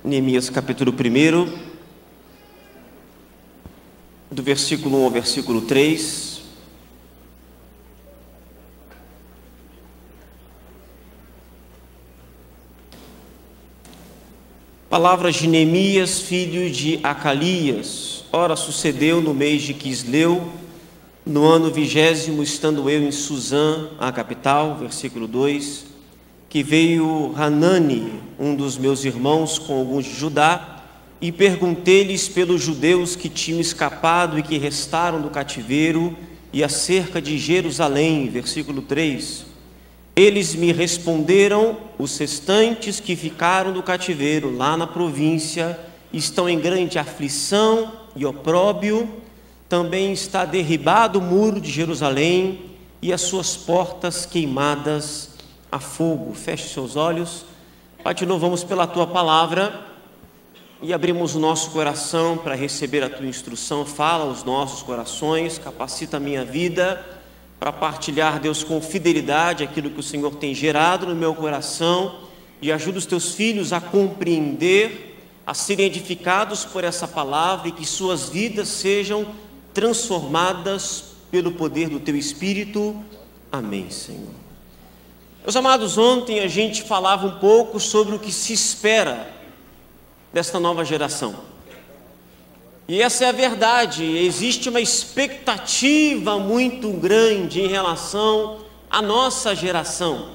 Neemias capítulo 1, do versículo 1 ao versículo 3. Palavras de Neemias, filho de Acalias. Ora, sucedeu no mês de Quisleu, no ano 20º, estando eu em Suzã, a capital, versículo 2, que veio Hanani, um dos meus irmãos, com alguns de Judá, e perguntei-lhes pelos judeus que tinham escapado e que restaram do cativeiro, e acerca de Jerusalém, versículo 3. Eles me responderam: os restantes que ficaram do cativeiro lá na província estão em grande aflição e opróbrio. Também está derribado o muro de Jerusalém e as suas portas queimadas a fogo. Feche seus olhos. Pai, de novo, vamos pela Tua palavra e abrimos o nosso coração para receber a Tua instrução. Fala aos nossos corações, capacita a minha vida para partilhar, Deus, com fidelidade aquilo que o Senhor tem gerado no meu coração, e ajuda os Teus filhos a compreender, a serem edificados por essa palavra e que suas vidas sejam transformadas pelo poder do Teu Espírito. Amém, Senhor. Meus amados, ontem a gente falava um pouco sobre o que se espera desta nova geração. E essa é a verdade, existe uma expectativa muito grande em relação à nossa geração.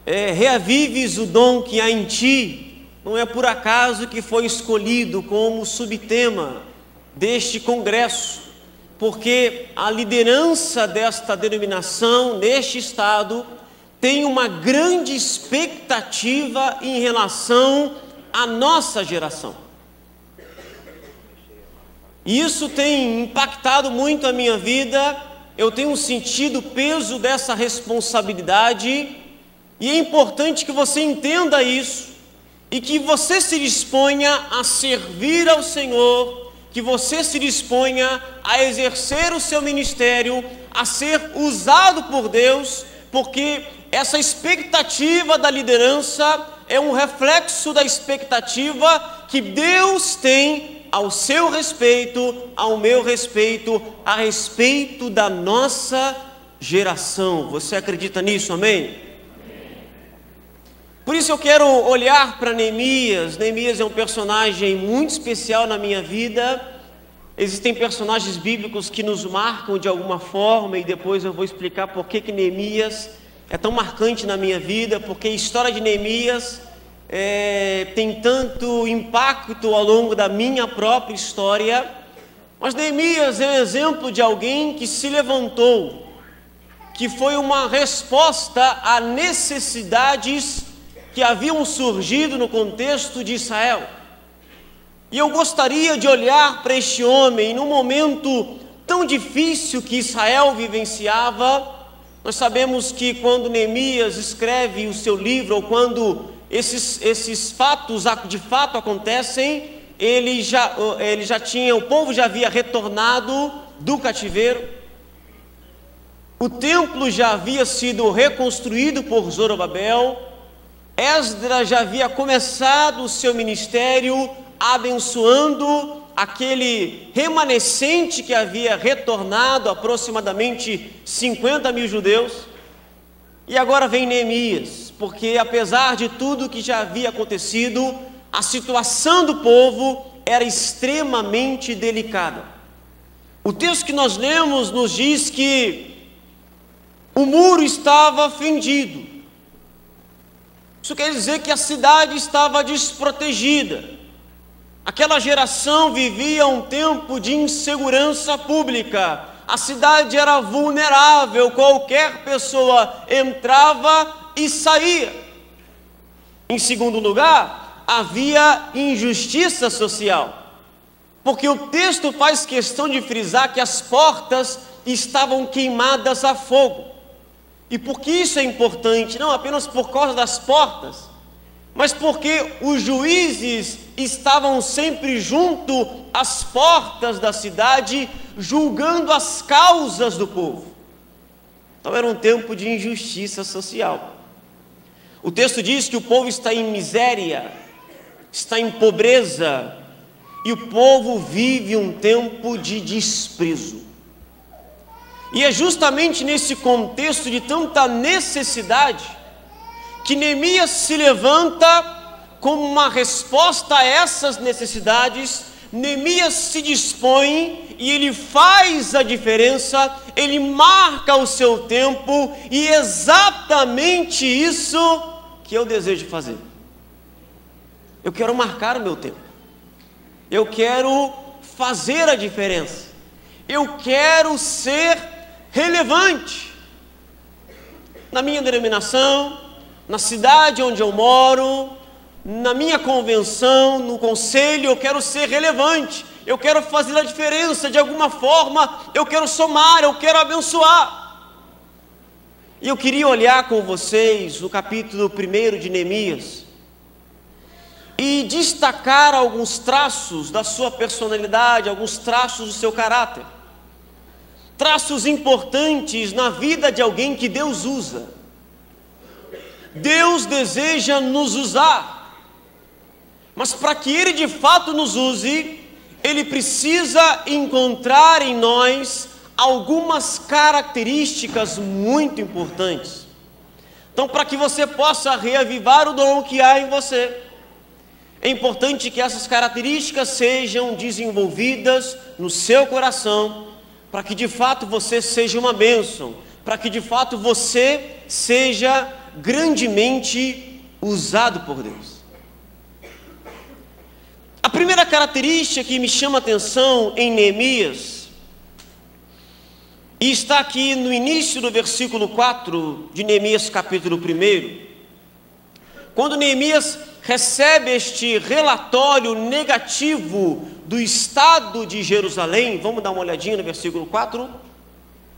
Reavives o dom que há em ti, não é por acaso que foi escolhido como subtema deste congresso, porque a liderança desta denominação, neste estado, tem uma grande expectativa em relação à nossa geração. E isso tem impactado muito a minha vida. Eu tenho sentido o peso dessa responsabilidade, e é importante que você entenda isso e que você se disponha a servir ao Senhor, que você se disponha a exercer o seu ministério, a ser usado por Deus, porque essa expectativa da liderança é um reflexo da expectativa que Deus tem ao seu respeito, ao meu respeito, a respeito da nossa geração. Você acredita nisso, amém? Por isso eu quero olhar para Neemias. Neemias é um personagem muito especial na minha vida. Existem personagens bíblicos que nos marcam de alguma forma, e depois eu vou explicar por que Neemias é tão marcante na minha vida, porque a história de Neemias tem tanto impacto ao longo da minha própria história. Mas Neemias é um exemplo de alguém que se levantou, que foi uma resposta a necessidades que haviam surgido no contexto de Israel. E eu gostaria de olhar para este homem num momento tão difícil que Israel vivenciava. Nós sabemos que quando Neemias escreve o seu livro, ou quando esses fatos de fato acontecem, o povo já havia retornado do cativeiro, o templo já havia sido reconstruído por Zorobabel, Esdras já havia começado o seu ministério abençoando aquele remanescente que havia retornado, aproximadamente 50 mil judeus. E agora vem Neemias, porque apesar de tudo que já havia acontecido, a situação do povo era extremamente delicada. O texto que nós lemos nos diz que o muro estava fendido. Isso quer dizer que a cidade estava desprotegida. Aquela geração vivia um tempo de insegurança pública. A cidade era vulnerável, qualquer pessoa entrava e saía. Em segundo lugar, havia injustiça social, porque o texto faz questão de frisar que as portas estavam queimadas a fogo. E por que isso é importante? Não apenas por causa das portas, mas porque os juízes estavam sempre junto às portas da cidade, julgando as causas do povo. Então era um tempo de injustiça social. O texto diz que o povo está em miséria, está em pobreza e o povo vive um tempo de desprezo. E é justamente nesse contexto de tanta necessidade que Neemias se levanta como uma resposta a essas necessidades. Neemias se dispõe e ele faz a diferença, ele marca o seu tempo, e é exatamente isso que eu desejo fazer. Eu quero marcar o meu tempo, eu quero fazer a diferença, eu quero ser relevante na minha denominação, na cidade onde eu moro, na minha convenção, no conselho. Eu quero ser relevante, eu quero fazer a diferença de alguma forma, eu quero somar, eu quero abençoar. E eu queria olhar com vocês o capítulo 1 de Neemias e destacar alguns traços da sua personalidade, alguns traços do seu caráter, traços importantes na vida de alguém que Deus usa. Deus deseja nos usar, mas para que Ele de fato nos use, Ele precisa encontrar em nós algumas características muito importantes. Então, para que você possa reavivar o dom que há em você, é importante que essas características sejam desenvolvidas no seu coração, para que de fato você seja uma bênção, para que de fato você seja grandemente usado por Deus. A primeira característica que me chama a atenção em Neemias, e está aqui no início do versículo 4 de Neemias capítulo 1, quando Neemias recebe este relatório negativo do estado de Jerusalém. Vamos dar uma olhadinha no versículo 4,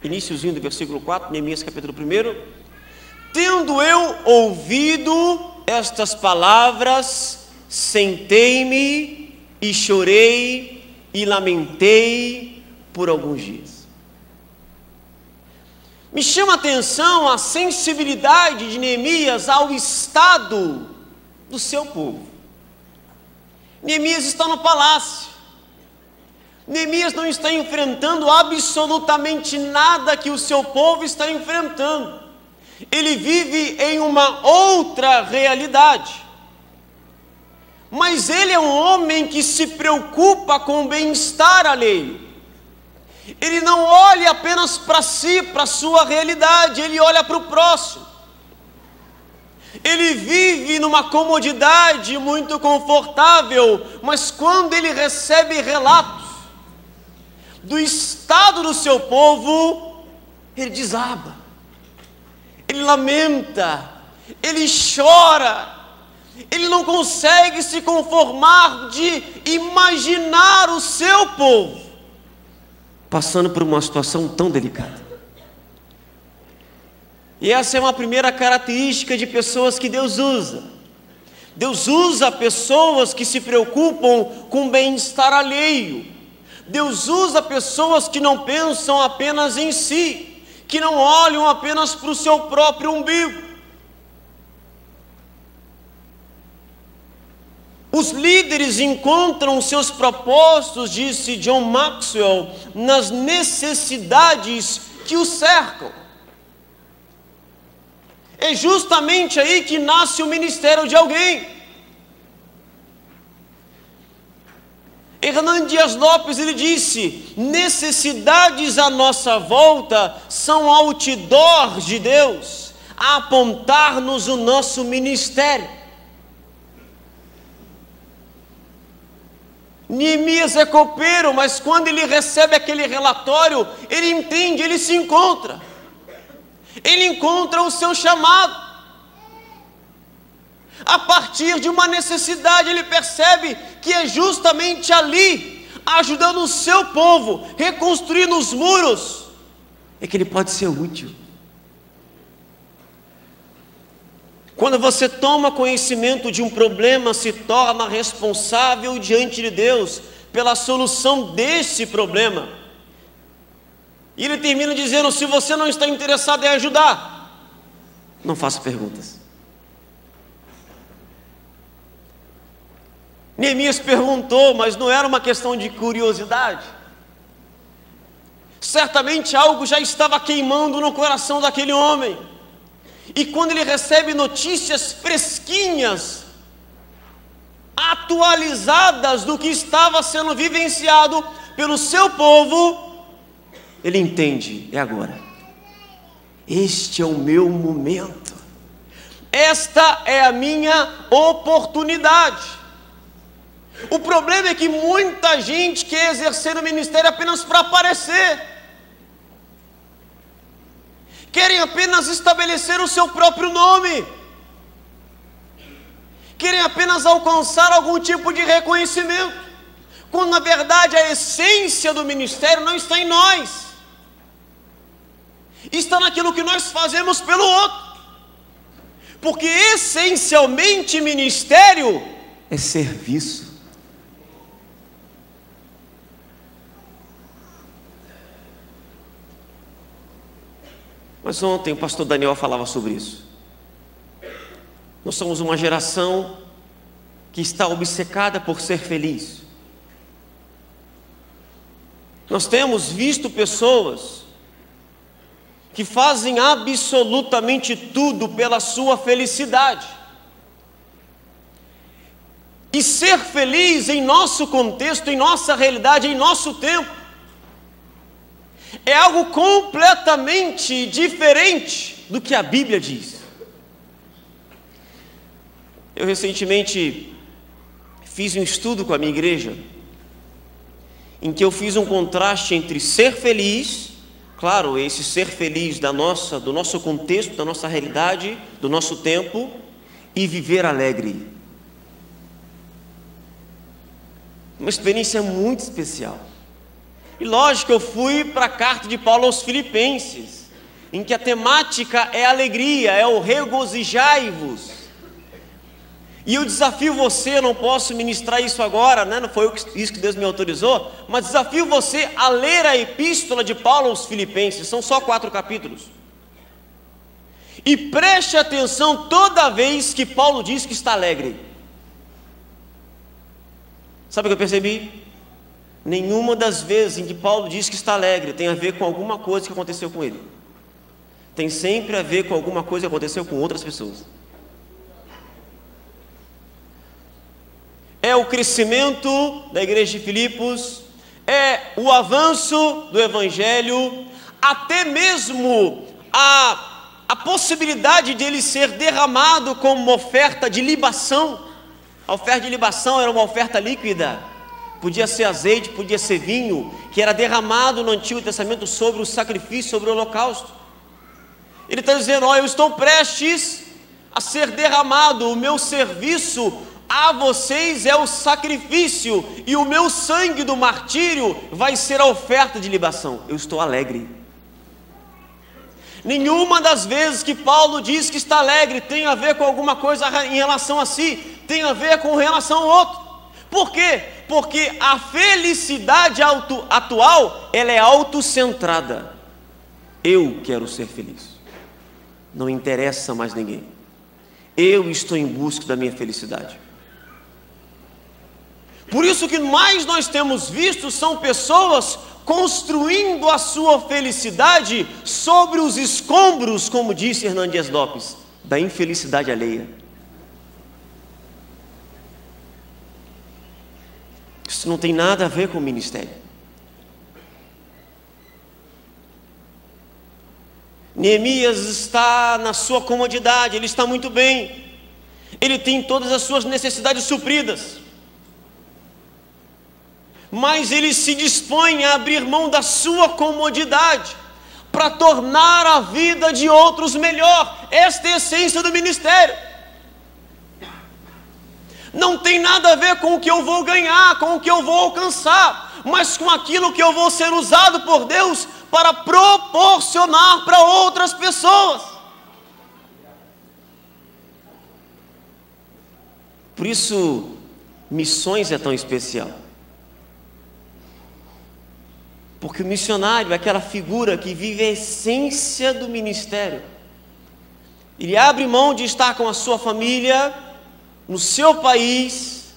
iniciozinho do versículo 4, Neemias capítulo 1. Tendo eu ouvido estas palavras, sentei-me e chorei e lamentei por alguns dias. Me chama a atenção a sensibilidade de Neemias ao estado do seu povo. Neemias está no palácio. Neemias não está enfrentando absolutamente nada que o seu povo está enfrentando. Ele vive em uma outra realidade. Mas ele é um homem que se preocupa com o bem-estar alheio. Ele não olha apenas para si, para a sua realidade, ele olha para o próximo. Ele vive numa comodidade muito confortável, mas quando ele recebe relatos do estado do seu povo, ele desaba, ele lamenta, ele chora, ele não consegue se conformar de imaginar o seu povo passando por uma situação tão delicada. E essa é uma primeira característica de pessoas que Deus usa. Deus usa pessoas que se preocupam com o bem-estar alheio. Deus usa pessoas que não pensam apenas em si, que não olham apenas para o seu próprio umbigo. Os líderes encontram seus propósitos, disse John Maxwell, nas necessidades que os cercam. É justamente aí que nasce o ministério de alguém. Hernán Dias Lopes, ele disse: necessidades à nossa volta são outdoors de Deus a apontar-nos o nosso ministério. Neemias é copeiro, mas quando ele recebe aquele relatório, ele entende, ele se encontra. Ele encontra o seu chamado. A partir de uma necessidade, ele percebe que é justamente ali, ajudando o seu povo, reconstruindo os muros, é que ele pode ser útil. Quando você toma conhecimento de um problema, se torna responsável diante de Deus pela solução desse problema. E ele termina dizendo: se você não está interessado em ajudar, não faça perguntas. Neemias perguntou, mas não era uma questão de curiosidade. Certamente algo já estava queimando no coração daquele homem. E quando ele recebe notícias fresquinhas, atualizadas do que estava sendo vivenciado pelo seu povo, ele entende: é agora. Este é o meu momento. Esta é a minha oportunidade. O problema é que muita gente quer exercer o ministério apenas para aparecer. Querem apenas estabelecer o seu próprio nome. Querem apenas alcançar algum tipo de reconhecimento, quando na verdade a essência do ministério não está em nós, está naquilo que nós fazemos pelo outro. Porque essencialmente ministério é serviço. Mas ontem o pastor Daniel falava sobre isso. Nós somos uma geração que está obcecada por ser feliz. Nós temos visto pessoas que fazem absolutamente tudo pela sua felicidade. E ser feliz em nosso contexto, em nossa realidade, em nosso tempo, é algo completamente diferente do que a Bíblia diz. Eu recentemente fiz um estudo com a minha igreja, em que eu fiz um contraste entre ser feliz, claro, esse ser feliz do nosso contexto, da nossa realidade, do nosso tempo, e viver alegre. Uma experiência muito especial. E lógico, eu fui para a carta de Paulo aos Filipenses, em que a temática é alegria, é o regozijai-vos. E eu desafio você, eu não posso ministrar isso agora, né? Não foi isso que Deus me autorizou, mas desafio você a ler a epístola de Paulo aos Filipenses, são só 4 capítulos. E preste atenção toda vez que Paulo diz que está alegre. Sabe o que eu percebi? Nenhuma das vezes em que Paulo diz que está alegre tem a ver com alguma coisa que aconteceu com ele. Tem sempre a ver com alguma coisa que aconteceu com outras pessoas. É o crescimento da igreja de Filipos, é o avanço do evangelho, até mesmo a possibilidade de ele ser derramado como uma oferta de libação. A oferta de libação era uma oferta líquida, podia ser azeite, podia ser vinho, que era derramado no Antigo Testamento sobre o sacrifício, sobre o holocausto. Ele está dizendo: ó, eu estou prestes a ser derramado, o meu serviço a vocês é o sacrifício, e o meu sangue do martírio vai ser a oferta de libação. Eu estou alegre. Nenhuma das vezes que Paulo diz que está alegre tem a ver com alguma coisa em relação a si, tem a ver com relação ao outro. Por quê? Porque a felicidade atual, ela é autocentrada. Eu quero ser feliz, não interessa mais ninguém. Eu estou em busca da minha felicidade. Por isso que mais nós temos visto são pessoas construindo a sua felicidade sobre os escombros, como disse Hernán Dias Lopes, da infelicidade alheia. Isso não tem nada a ver com o ministério. Neemias está na sua comodidade, ele está muito bem, ele tem todas as suas necessidades supridas, mas ele se dispõe a abrir mão da sua comodidade para tornar a vida de outros melhor. Esta é a essência do ministério. Não tem nada a ver com o que eu vou ganhar, com o que eu vou alcançar, mas com aquilo que eu vou ser usado por Deus para proporcionar para outras pessoas. Por isso, missões é tão especial. Porque o missionário é aquela figura que vive a essência do ministério. Ele abre mão de estar com a sua família, no seu país,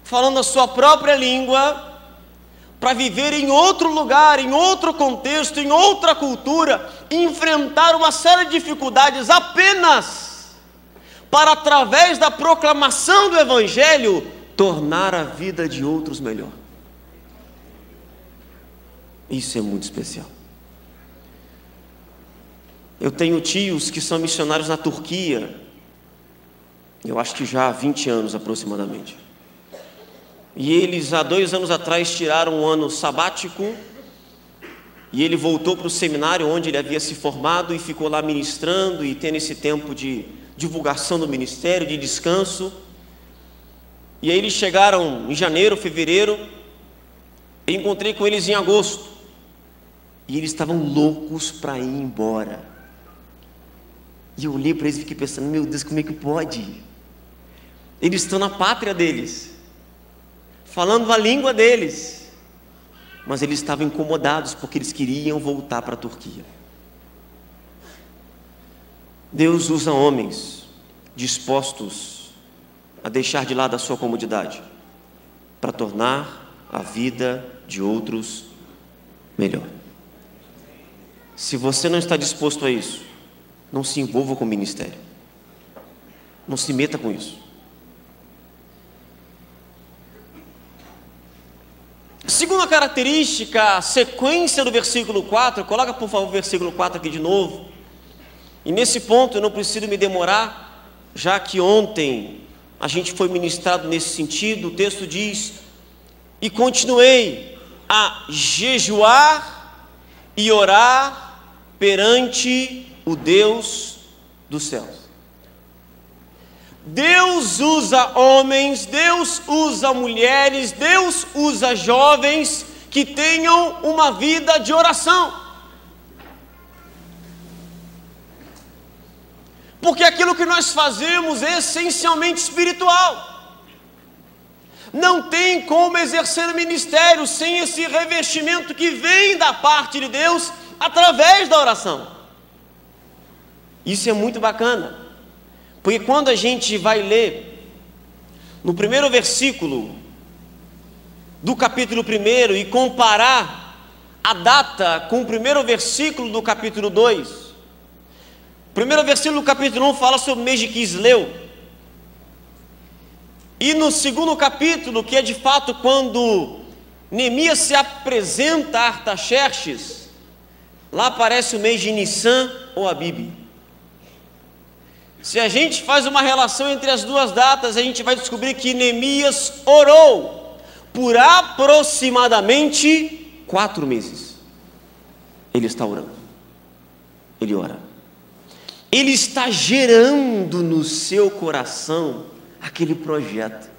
falando a sua própria língua, para viver em outro lugar, em outro contexto, em outra cultura, enfrentar uma série de dificuldades apenas para, através da proclamação do Evangelho, tornar a vida de outros melhor. Isso é muito especial. Eu tenho tios que são missionários na Turquia, eu acho que já há 20 anos aproximadamente. E eles, há 2 anos atrás, tiraram um ano sabático, e ele voltou para o seminário onde ele havia se formado e ficou lá ministrando e tendo esse tempo de divulgação do ministério, de descanso. E aí eles chegaram em janeiro, fevereiro, eu encontrei com eles em agosto, e eles estavam loucos para ir embora. E eu olhei para eles e fiquei pensando, meu Deus, como é que pode? Eles estão na pátria deles, falando a língua deles, mas eles estavam incomodados porque eles queriam voltar para a Turquia. Deus usa homens dispostos a deixar de lado a sua comodidade para tornar a vida de outros melhor. Se você não está disposto a isso, não se envolva com o ministério, não se meta com isso. Segunda característica, a sequência do versículo 4, coloca por favor o versículo 4 aqui de novo. E nesse ponto eu não preciso me demorar, já que ontem a gente foi ministrado nesse sentido. O texto diz: e continuei a jejuar e orar perante o Deus dos céus. Deus usa homens, Deus usa mulheres, Deus usa jovens que tenham uma vida de oração. Porque aquilo que nós fazemos é essencialmente espiritual. Não tem como exercer o ministério sem esse revestimento que vem da parte de Deus através da oração. Isso é muito bacana. Porque quando a gente vai ler no primeiro versículo do capítulo 1 e comparar a data com o primeiro versículo do capítulo 2, o primeiro versículo do capítulo 1 fala sobre o mês de Quisleu, e no segundo capítulo, que é de fato quando Neemias se apresenta a Artaxerxes, lá aparece o mês de Nissan ou Abib. Se a gente faz uma relação entre as duas datas, a gente vai descobrir que Neemias orou por aproximadamente 4 meses. Ele está orando, ele ora, ele está gerando no seu coração aquele projeto,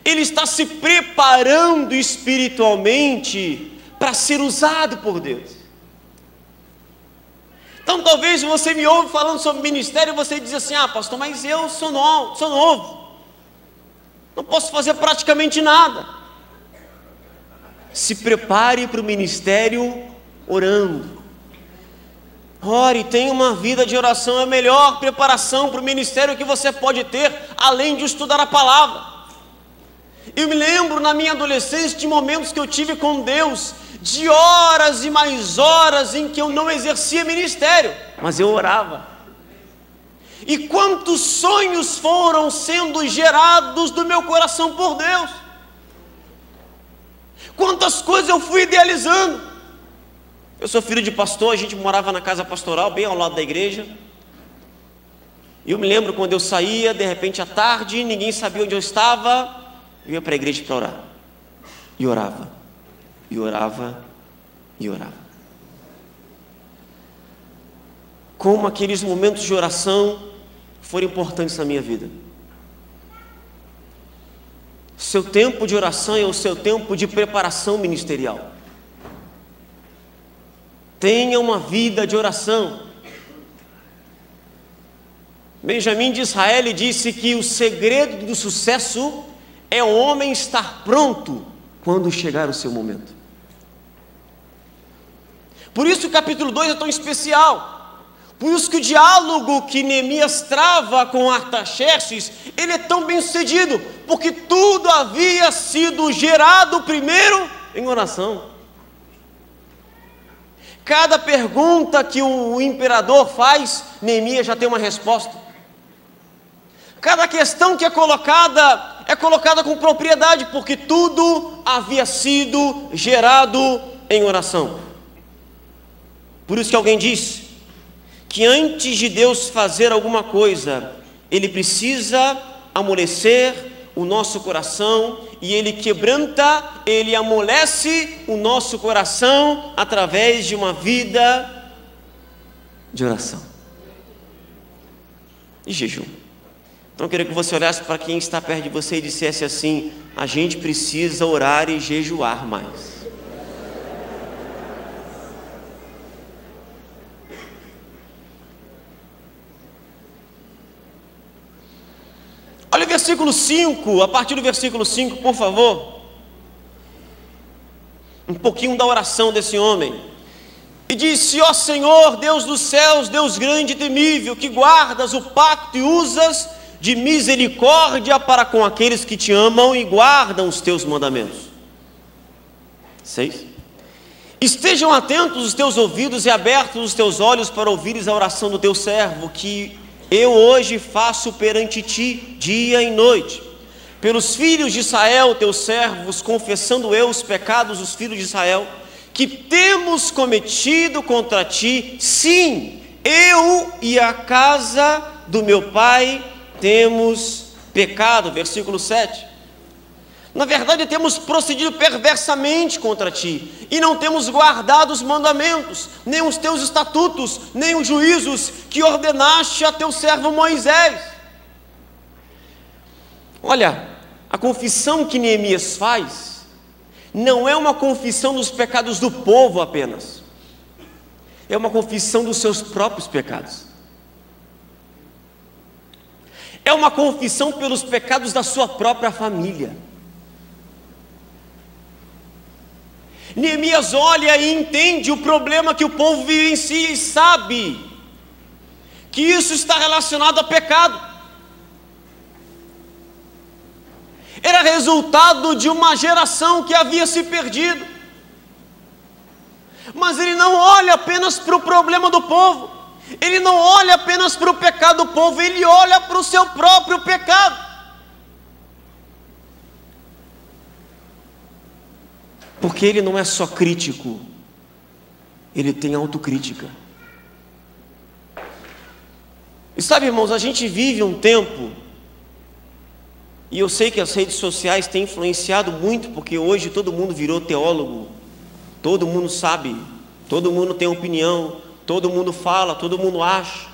ele está se preparando espiritualmente para ser usado por Deus. Então talvez você me ouve falando sobre ministério e você diz assim: ah, pastor, mas eu sou novo, não posso fazer praticamente nada. Se prepare para o ministério orando. Ore, tenha uma vida de oração, é a melhor preparação para o ministério que você pode ter, além de estudar a palavra. Eu me lembro na minha adolescência de momentos que eu tive com Deus, de horas e mais horas em que eu não exercia ministério, mas eu orava. E quantos sonhos foram sendo gerados do meu coração por Deus, quantas coisas eu fui idealizando. Eu sou filho de pastor, a gente morava na casa pastoral, bem ao lado da igreja. E eu me lembro quando eu saía, de repente à tarde, ninguém sabia onde eu estava, eu ia para a igreja para orar, e orava, e orava, e orava. Como aqueles momentos de oração foram importantes na minha vida. Seu tempo de oração é o seu tempo de preparação ministerial. Tenha uma vida de oração. Benjamim de Israel disse que o segredo do sucesso é o homem estar pronto quando chegar o seu momento. Por isso o capítulo 2 é tão especial. Por isso que o diálogo que Neemias trava com Artaxerxes, ele é tão bem sucedido, porque tudo havia sido gerado primeiro em oração. Cada pergunta que o imperador faz, Neemias já tem uma resposta. Cada questão que é colocada com propriedade, porque tudo havia sido gerado em oração. Por isso que alguém diz que antes de Deus fazer alguma coisa, Ele precisa amolecer o nosso coração, e Ele quebranta, Ele amolece o nosso coração através de uma vida de oração e jejum. Então eu queria que você olhasse para quem está perto de você e dissesse assim: a gente precisa orar e jejuar mais. Olha o versículo 5, a partir do versículo 5, por favor. Um pouquinho da oração desse homem. E disse: ó Senhor, Deus dos céus, Deus grande e temível, que guardas o pacto e usas de misericórdia para com aqueles que te amam e guardam os teus mandamentos. 6. Estejam atentos os teus ouvidos e abertos os teus olhos para ouvires a oração do teu servo, que eu hoje faço perante ti, dia e noite, pelos filhos de Israel, teus servos, confessando eu os pecados dos filhos de Israel, que temos cometido contra ti. Sim, eu e a casa do meu pai temos pecado. Versículo 7. Na verdade, temos procedido perversamente contra ti, e não temos guardado os mandamentos, nem os teus estatutos, nem os juízos que ordenaste a teu servo Moisés. Olha, a confissão que Neemias faz não é uma confissão dos pecados do povo apenas, é uma confissão dos seus próprios pecados. É uma confissão pelos pecados da sua própria família. Neemias olha e entende o problema que o povo vive em si e sabe que isso está relacionado a pecado. Era resultado de uma geração que havia se perdido. Mas ele não olha apenas para o problema do povo, ele não olha apenas para o pecado do povo, ele olha para o seu próprio pecado. Porque ele não é só crítico, ele tem autocrítica. E sabe, irmãos, a gente vive um tempo, e eu sei que as redes sociais têm influenciado muito, porque hoje todo mundo virou teólogo, todo mundo sabe, todo mundo tem opinião, todo mundo fala, todo mundo acha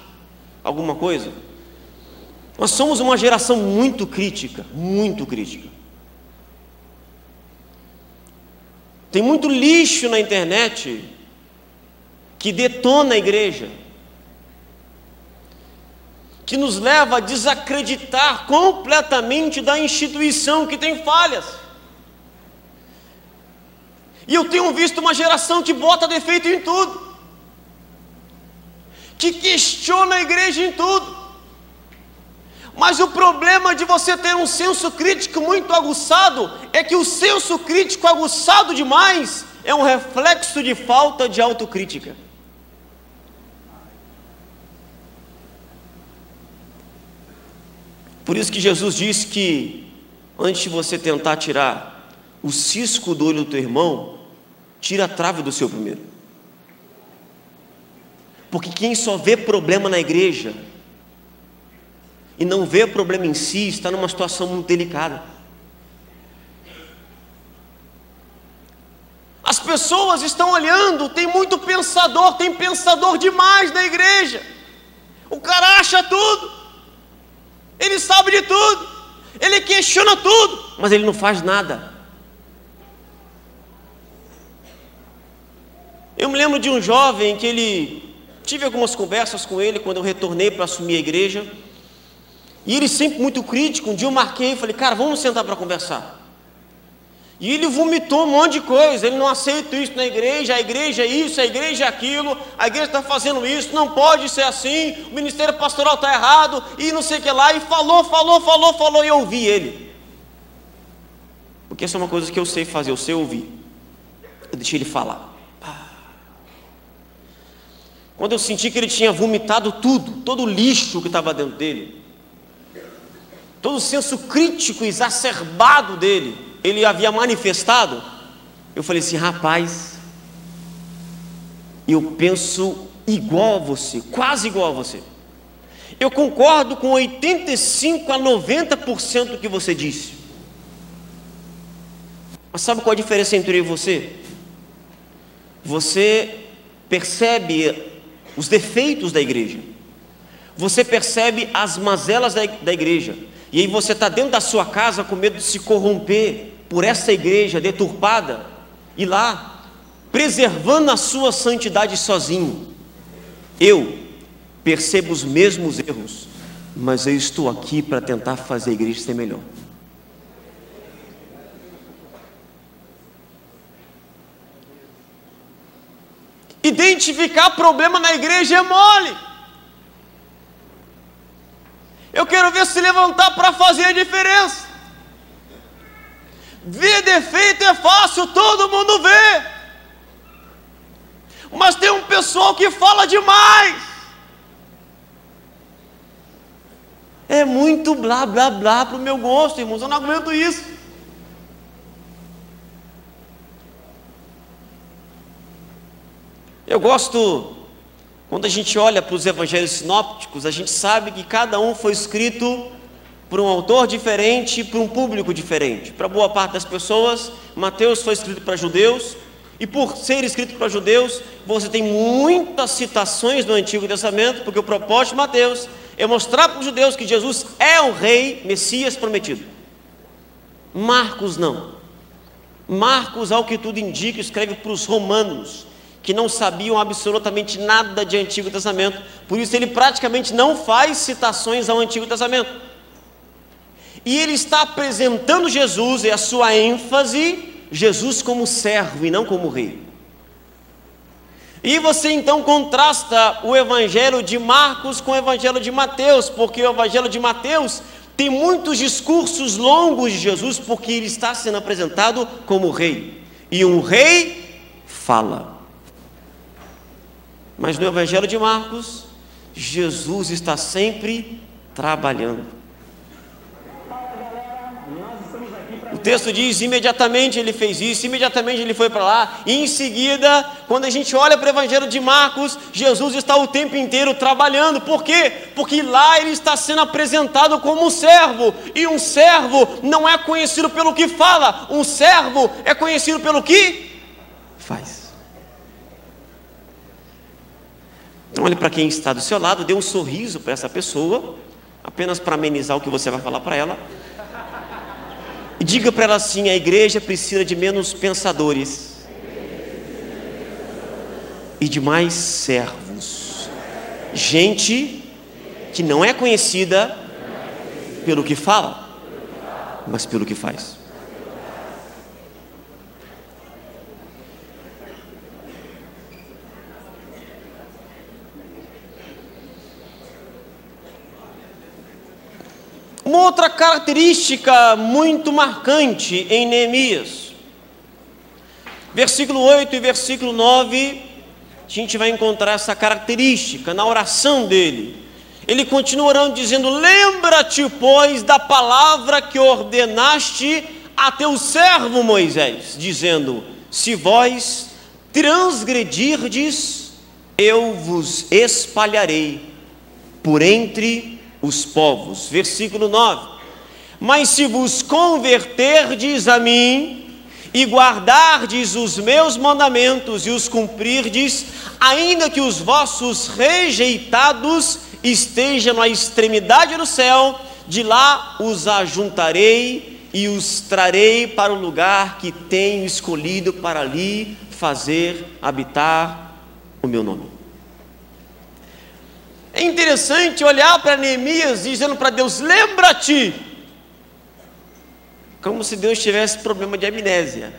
alguma coisa. Nós somos uma geração muito crítica, muito crítica. Tem muito lixo na internet que detona a igreja, que nos leva a desacreditar completamente da instituição que tem falhas. E eu tenho visto uma geração que bota defeito em tudo, que questiona a igreja em tudo. Mas o problema de você ter um senso crítico muito aguçado é que o senso crítico aguçado demais é um reflexo de falta de autocrítica. Por isso que Jesus disse que antes de você tentar tirar o cisco do olho do teu irmão, tira a trave do seu primeiro. Porque quem só vê problema na igreja e não vê o problema em si, está numa situação muito delicada. As pessoas estão olhando, tem muito pensador, tem pensador demais na igreja. O cara acha tudo, ele sabe de tudo, ele questiona tudo, mas ele não faz nada. Eu me lembro de um jovem que tive algumas conversas com ele quando eu retornei para assumir a igreja. E ele sempre muito crítico. Um dia eu marquei e falei: cara, vamos sentar para conversar. E ele vomitou um monte de coisa. Ele não aceita isso na igreja, a igreja é isso, a igreja é aquilo, a igreja está fazendo isso, não pode ser assim, o ministério pastoral está errado, e não sei o que lá. E falou, e eu ouvi ele. Porque essa é uma coisa que eu sei fazer, eu sei ouvir. Eu deixei ele falar. Quando eu senti que ele tinha vomitado tudo, todo o lixo que estava dentro dele, todo o senso crítico exacerbado dele, ele havia manifestado, eu falei assim: rapaz, eu penso igual a você, quase igual a você. Eu concordo com 85 a 90% do que você disse. Mas sabe qual a diferença entre eu e você? Você percebe os defeitos da igreja. Você percebe as mazelas da igreja. E aí você está dentro da sua casa com medo de se corromper por essa igreja deturpada. E lá, preservando a sua santidade sozinho. Eu percebo os mesmos erros, mas eu estou aqui para tentar fazer a igreja ser melhor. Identificar problema na igreja é mole. Eu quero ver se levantar para fazer a diferença. Ver defeito é fácil, todo mundo vê. Mas tem um pessoal que fala demais. É muito blá blá blá para o meu gosto, irmãos. Eu não aguento isso. Eu gosto, quando a gente olha para os evangelhos sinópticos, a gente sabe que cada um foi escrito por um autor diferente, para um público diferente. Para boa parte das pessoas, Mateus foi escrito para judeus, e por ser escrito para judeus, você tem muitas citações do Antigo Testamento, porque o propósito de Mateus é mostrar para os judeus que Jesus é o rei, Messias prometido. Marcos não. Marcos, ao que tudo indica, escreve para os romanos, que não sabiam absolutamente nada de Antigo Testamento, por isso ele praticamente não faz citações ao Antigo Testamento. E ele está apresentando Jesus, e a sua ênfase, Jesus como servo e não como rei. E você então contrasta o evangelho de Marcos com o evangelho de Mateus, porque o evangelho de Mateus tem muitos discursos longos de Jesus, porque ele está sendo apresentado como rei, e um rei fala. Mas no evangelho de Marcos, Jesus está sempre trabalhando. O texto diz: imediatamente ele fez isso, imediatamente ele foi para lá, e em seguida, quando a gente olha para o evangelho de Marcos, Jesus está o tempo inteiro trabalhando. Por quê? Porque lá ele está sendo apresentado como um servo, e um servo não é conhecido pelo que fala, um servo é conhecido pelo que faz. Então olhe para quem está do seu lado, dê um sorriso para essa pessoa, apenas para amenizar o que você vai falar para ela, e diga para ela assim: a igreja precisa de menos pensadores e de mais servos, gente que não é conhecida pelo que fala, mas pelo que faz. Uma outra característica muito marcante em Neemias, versículo 8 e versículo 9, a gente vai encontrar essa característica na oração dele. Ele continua orando dizendo: lembra-te, pois, da palavra que ordenaste a teu servo Moisés, dizendo: se vós transgredirdes, eu vos espalharei por entre os povos. Versículo 9: mas se vos converterdes a mim e guardardes os meus mandamentos e os cumprirdes, ainda que os vossos rejeitados estejam na extremidade do céu, de lá os ajuntarei e os trarei para o lugar que tenho escolhido para ali fazer habitar o meu nome. É interessante olhar para Neemias dizendo para Deus: lembra-te, como se Deus tivesse problema de amnésia.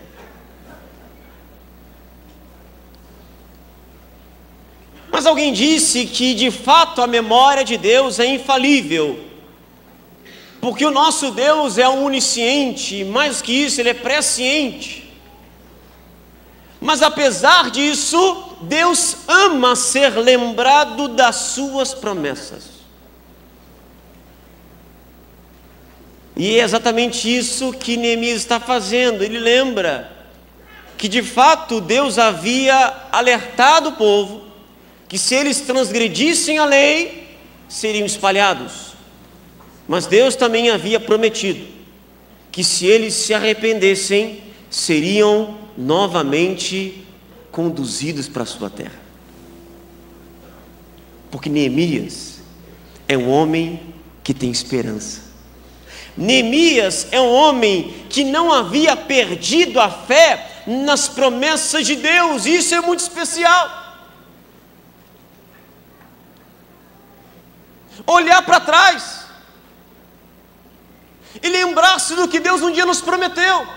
Mas alguém disse que de fato a memória de Deus é infalível. Porque o nosso Deus é onisciente, e mais que isso, Ele é presciente. Mas apesar disso, Deus ama ser lembrado das suas promessas. E é exatamente isso que Neemias está fazendo. Ele lembra que de fato Deus havia alertado o povo que se eles transgredissem a lei, seriam espalhados. Mas Deus também havia prometido que se eles se arrependessem, seriam novamente conduzidos para a sua terra. Porque Neemias é um homem que tem esperança. Neemias é um homem que não havia perdido a fé nas promessas de Deus. Isso é muito especial. Olhar para trás e lembrar-se do que Deus um dia nos prometeu.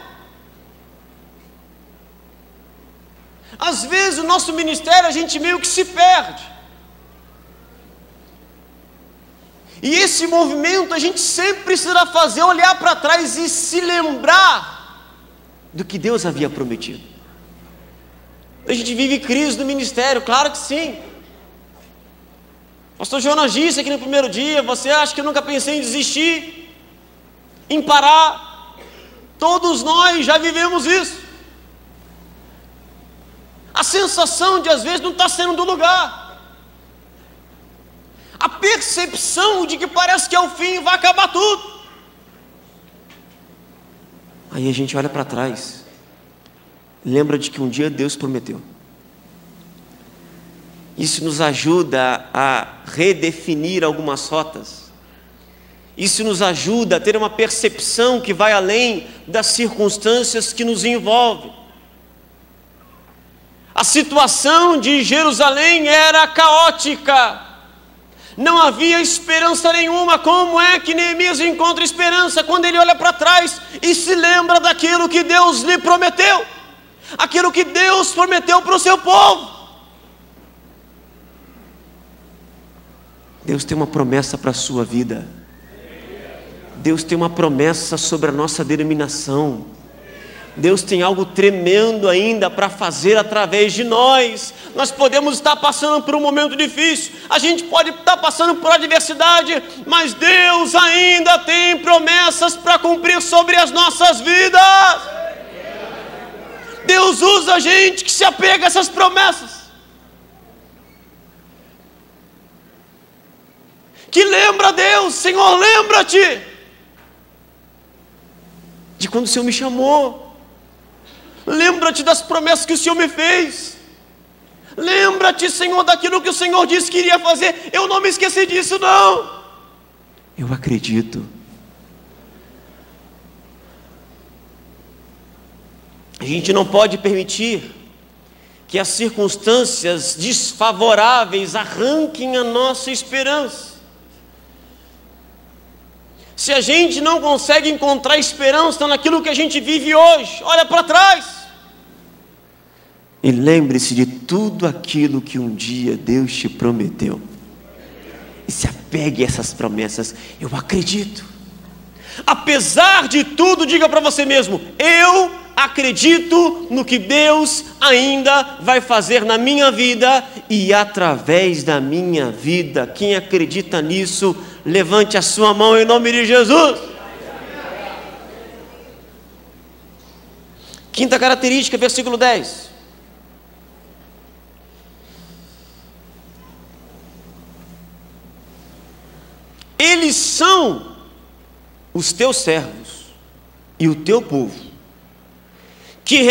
Às vezes o nosso ministério a gente meio que se perde. E esse movimento a gente sempre precisará fazer, olhar para trás e se lembrar do que Deus havia prometido. A gente vive crise no ministério, claro que sim. Pastor Jonas disse aqui no primeiro dia: você acha que eu nunca pensei em desistir, em parar? Todos nós já vivemos isso. A sensação de às vezes não estar saindo do lugar. A percepção de que parece que é o fim, vai acabar tudo. Aí a gente olha para trás, lembra de que um dia Deus prometeu. Isso nos ajuda a redefinir algumas rotas. Isso nos ajuda a ter uma percepção que vai além das circunstâncias que nos envolvem. A situação de Jerusalém era caótica. Não havia esperança nenhuma. Como é que Neemias encontra esperança? Quando ele olha para trás e se lembra daquilo que Deus lhe prometeu, aquilo que Deus prometeu para o seu povo. Deus tem uma promessa para a sua vida. Deus tem uma promessa sobre a nossa denominação. Deus tem algo tremendo ainda para fazer através de nós. Nós podemos estar passando por um momento difícil, a gente pode estar passando por adversidade, mas Deus ainda tem promessas para cumprir sobre as nossas vidas. Deus usa gente que se apega a essas promessas, que lembra a Deus: Senhor, lembra-te de quando o Senhor me chamou. Lembra-te das promessas que o Senhor me fez. Lembra-te, Senhor, daquilo que o Senhor disse que iria fazer. Eu não me esqueci disso, não. Eu acredito. A gente não pode permitir que as circunstâncias desfavoráveis arranquem a nossa esperança. Se a gente não consegue encontrar esperança naquilo que a gente vive hoje, olha para trás e lembre-se de tudo aquilo que um dia Deus te prometeu, e se apegue a essas promessas. Eu acredito. Apesar de tudo, diga para você mesmo: eu acredito no que Deus ainda vai fazer na minha vida e através da minha vida. Quem acredita nisso, levante a sua mão em nome de Jesus. Quinta característica, versículo 10. Eles são os teus servos e o teu povo, que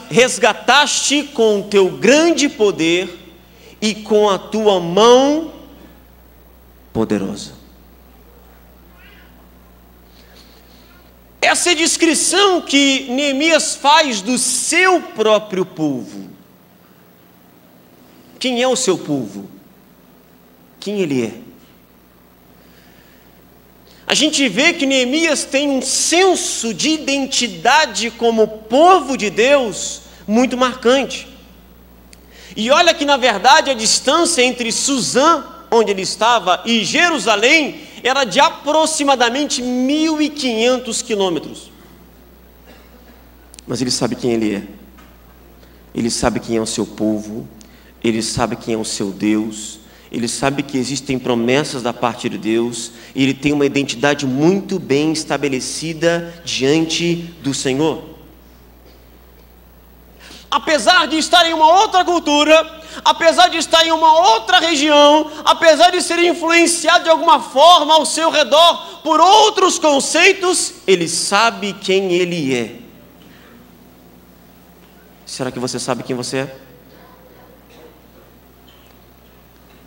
resgataste com o teu grande poder e com a tua mão poderosa. Essa é a descrição que Neemias faz do seu próprio povo. Quem é o seu povo? Quem ele é? A gente vê que Neemias tem um senso de identidade como povo de Deus muito marcante. E olha que na verdade a distância entre Suzã, onde ele estava, e Jerusalém era de aproximadamente 1.500 quilômetros. Mas Ele sabe quem Ele é. Ele sabe quem é o seu povo. Ele sabe quem é o seu Deus. Ele sabe que existem promessas da parte de Deus. E Ele tem uma identidade muito bem estabelecida diante do Senhor. Apesar de estar em uma outra cultura, apesar de estar em uma outra região, apesar de ser influenciado de alguma forma ao seu redor por outros conceitos, Ele sabe quem Ele é. Será que você sabe quem você é?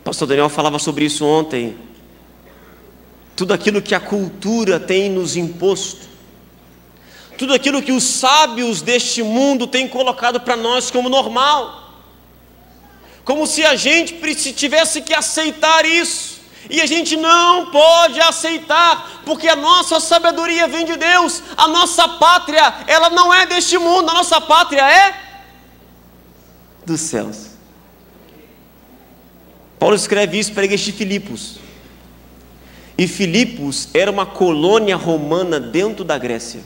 Pastor Daniel falava sobre isso ontem. Tudo aquilo que a cultura tem nos imposto, tudo aquilo que os sábios deste mundo têm colocado para nós como normal, como se a gente tivesse que aceitar isso, e a gente não pode aceitar, porque a nossa sabedoria vem de Deus. A nossa pátria, ela não é deste mundo, a nossa pátria é dos céus. Paulo escreve isso para a igreja de Filipos, e Filipos era uma colônia romana dentro da Grécia,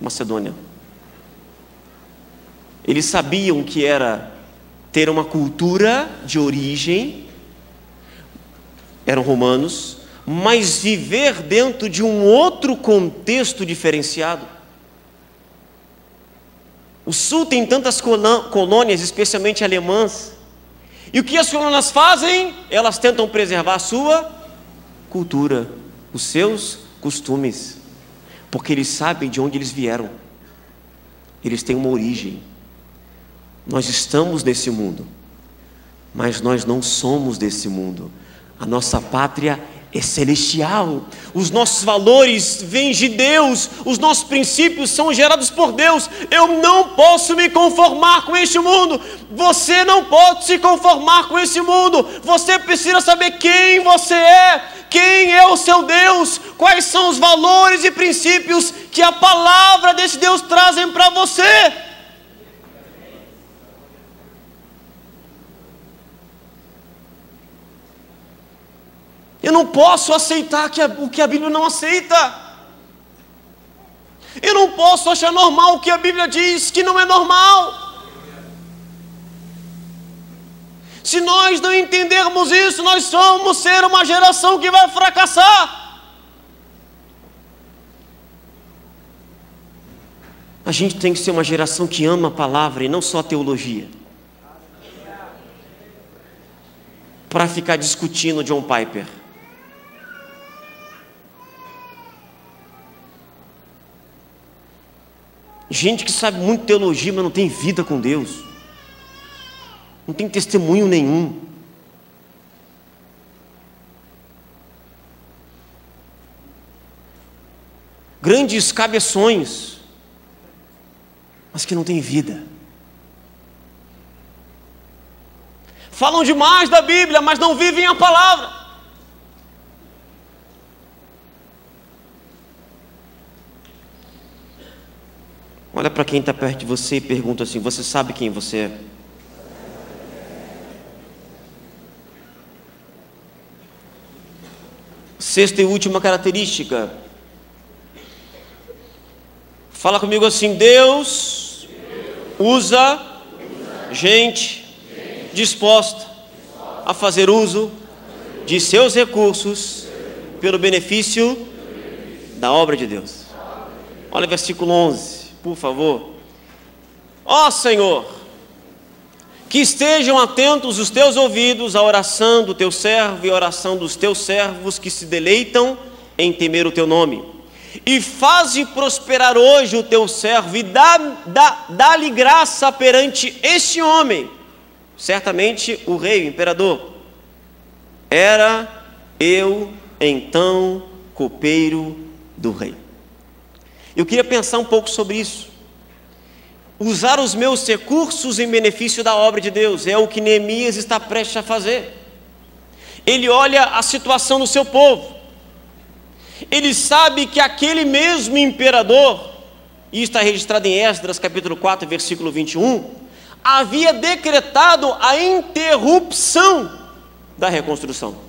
Macedônia. Eles sabiam que era ter uma cultura de origem, eram romanos, mas viver dentro de um outro contexto diferenciado. O sul tem tantas colônias, especialmente alemãs, e o que as colônias fazem? Elas tentam preservar a sua cultura, os seus costumes, porque eles sabem de onde eles vieram. Eles têm uma origem. Nós estamos nesse mundo, mas nós não somos desse mundo. A nossa pátria é celestial. Os nossos valores vêm de Deus. Os nossos princípios são gerados por Deus. Eu não posso me conformar com este mundo. Você não pode se conformar com esse mundo. Você precisa saber quem você é. Quem é o seu Deus? Quais são os valores e princípios que a palavra desse Deus trazem para você? Eu não posso aceitar o que a Bíblia não aceita. Eu não posso achar normal o que a Bíblia diz que não é normal. Se nós não entendermos isso, nós vamos ser uma geração que vai fracassar. A gente tem que ser uma geração que ama a palavra e não só a teologia, para ficar discutindo John Piper. Gente que sabe muito teologia, mas não tem vida com Deus, não tem testemunho nenhum. Grandes cabeções, mas que não tem vida. Falam demais da Bíblia, mas não vivem a palavra. Olha para quem está perto de você e pergunta assim: você sabe quem você é? Sexta e última característica. Fala comigo assim: Deus usa gente disposta a fazer uso de seus recursos pelo benefício da obra de Deus. Olha o versículo 11. Por favor. Ó Senhor, que estejam atentos os teus ouvidos à oração do teu servo e à oração dos teus servos que se deleitam em temer o teu nome. E faze prosperar hoje o teu servo e dá-lhe graça perante este homem. Certamente o rei, o imperador, era eu então copeiro do rei. Eu queria pensar um pouco sobre isso. Usar os meus recursos em benefício da obra de Deus é o que Neemias está prestes a fazer. Ele olha a situação do seu povo. Ele sabe que aquele mesmo imperador, e está registrado em Esdras capítulo 4, versículo 21, havia decretado a interrupção da reconstrução.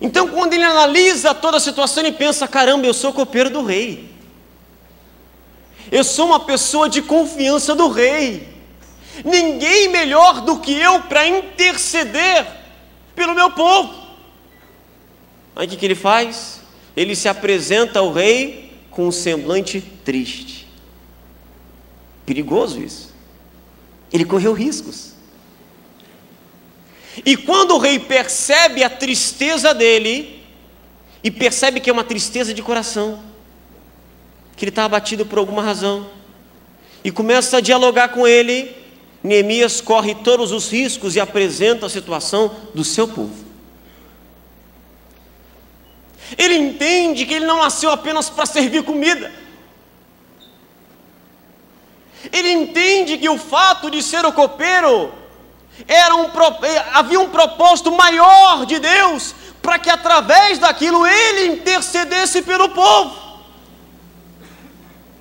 Então, quando ele analisa toda a situação, ele pensa: caramba, eu sou copeiro do rei. Eu sou uma pessoa de confiança do rei. Ninguém melhor do que eu para interceder pelo meu povo. Aí o que ele faz? Ele se apresenta ao rei com um semblante triste. Perigoso isso. Ele correu riscos. E quando o rei percebe a tristeza dele, e percebe que é uma tristeza de coração, que ele está abatido por alguma razão, e começa a dialogar com ele, Neemias corre todos os riscos e apresenta a situação do seu povo. Ele entende que ele não nasceu apenas para servir comida. Ele entende que o fato de ser o copeiro havia um propósito maior de Deus, para que através daquilo ele intercedesse pelo povo.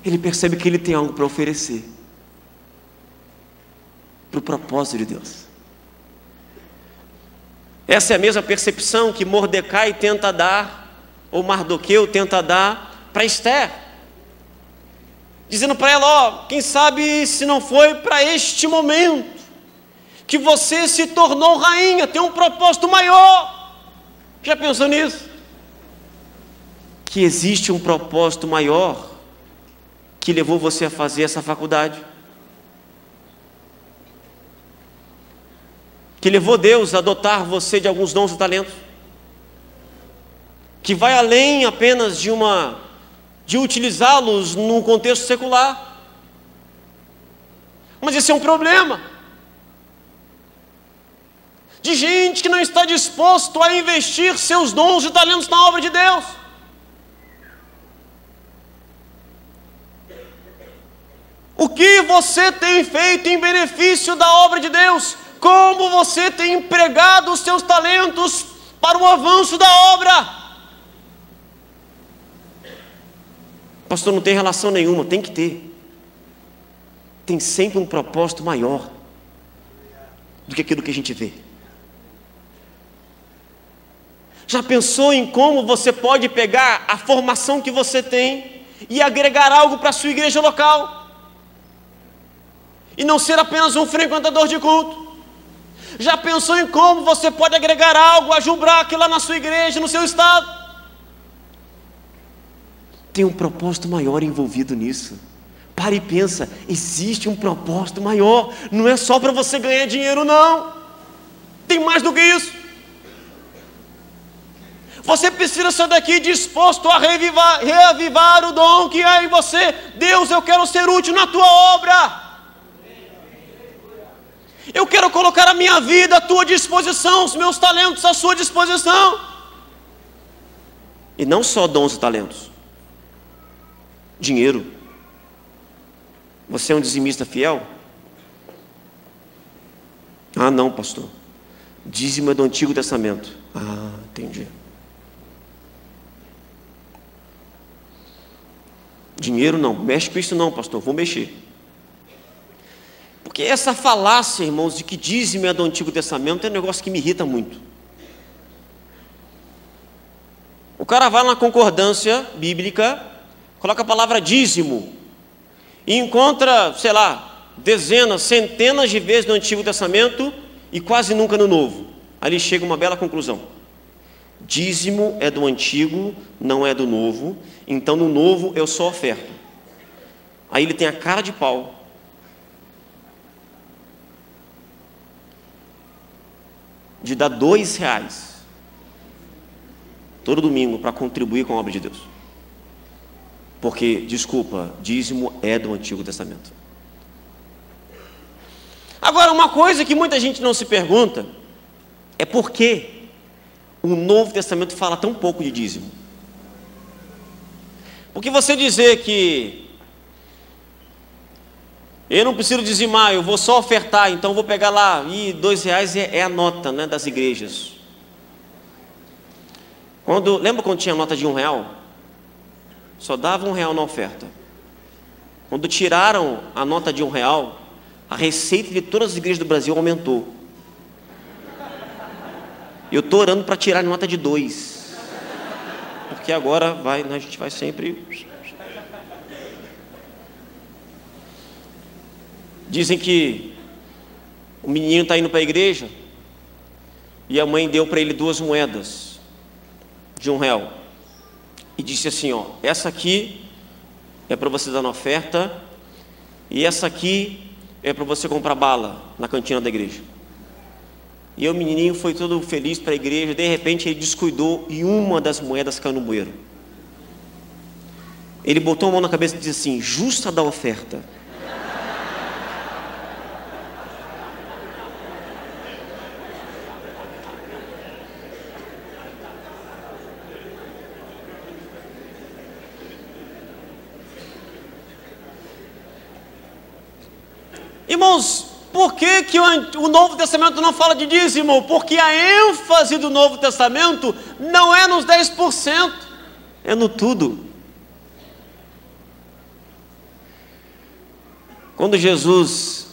Ele percebe que ele tem algo para oferecer para o propósito de Deus. Essa é a mesma percepção que Mordecai tenta dar, ou Mardoqueu tenta dar para Esther, dizendo para ela: ó, quem sabe se não foi para este momento que você se tornou rainha, tem um propósito maior. Já pensou nisso? Que existe um propósito maior que levou você a fazer essa faculdade, que levou Deus a dotar você de alguns dons e talentos, que vai além apenas de utilizá-los num contexto secular. Mas esse é um problema de gente que não está disposto a investir seus dons e talentos na obra de Deus. O que você tem feito em benefício da obra de Deus? Como você tem empregado os seus talentos para o avanço da obra? Pastor, não tem relação nenhuma. Tem que ter. Tem sempre um propósito maior do que aquilo que a gente vê. Já pensou em como você pode pegar a formação que você tem e agregar algo para a sua igreja local? E não ser apenas um frequentador de culto? Já pensou em como você pode agregar algo a Jubrac lá na sua igreja, no seu estado? Tem um propósito maior envolvido nisso. Pare e pensa, existe um propósito maior. Não é só para você ganhar dinheiro, não. Tem mais do que isso. Você precisa sair daqui disposto a reavivar o dom que há em você. Deus, eu quero ser útil na tua obra. Eu quero colocar a minha vida à tua disposição, os meus talentos à sua disposição. E não só dons e talentos. Dinheiro. Você é um dizimista fiel? Ah, não, pastor. Dízimo é do Antigo Testamento. Ah, entendi. Dinheiro não, mexe com isso não, pastor, vou mexer. Porque essa falácia, irmãos, de que dízimo é do Antigo Testamento é um negócio que me irrita muito. O cara vai na concordância bíblica, coloca a palavra dízimo e encontra, sei lá, dezenas, centenas de vezes no Antigo Testamento e quase nunca no Novo. Ali chega uma bela conclusão: dízimo é do Antigo, não é do Novo, então no Novo eu só oferto. Aí ele tem a cara de pau de dar R$2 todo domingo para contribuir com a obra de Deus. Porque, desculpa, dízimo é do Antigo Testamento. Agora, uma coisa que muita gente não se pergunta é por que o Novo Testamento fala tão pouco de dízimo. Porque você dizer que eu não preciso dizimar, eu vou só ofertar, então vou pegar lá, e R$2 é a nota, né, das igrejas. Lembra quando tinha nota de R$1? Só dava R$1 na oferta. Quando tiraram a nota de R$1, a receita de todas as igrejas do Brasil aumentou. E eu estou orando para tirar a nota de 2. aqui agora, a gente vai sempre... Dizem que o menino está indo para a igreja e a mãe deu para ele 2 moedas de R$1 e disse assim, ó, essa aqui é para você dar na oferta e essa aqui é para você comprar bala na cantina da igreja. E o menininho foi todo feliz para a igreja, de repente ele descuidou e uma das moedas caiu no bueiro. Ele botou a mão na cabeça e disse assim, justa da oferta. Irmãos, por que o Novo Testamento não fala de dízimo? Porque a ênfase do Novo Testamento não é nos 10%, é no tudo. Quando Jesus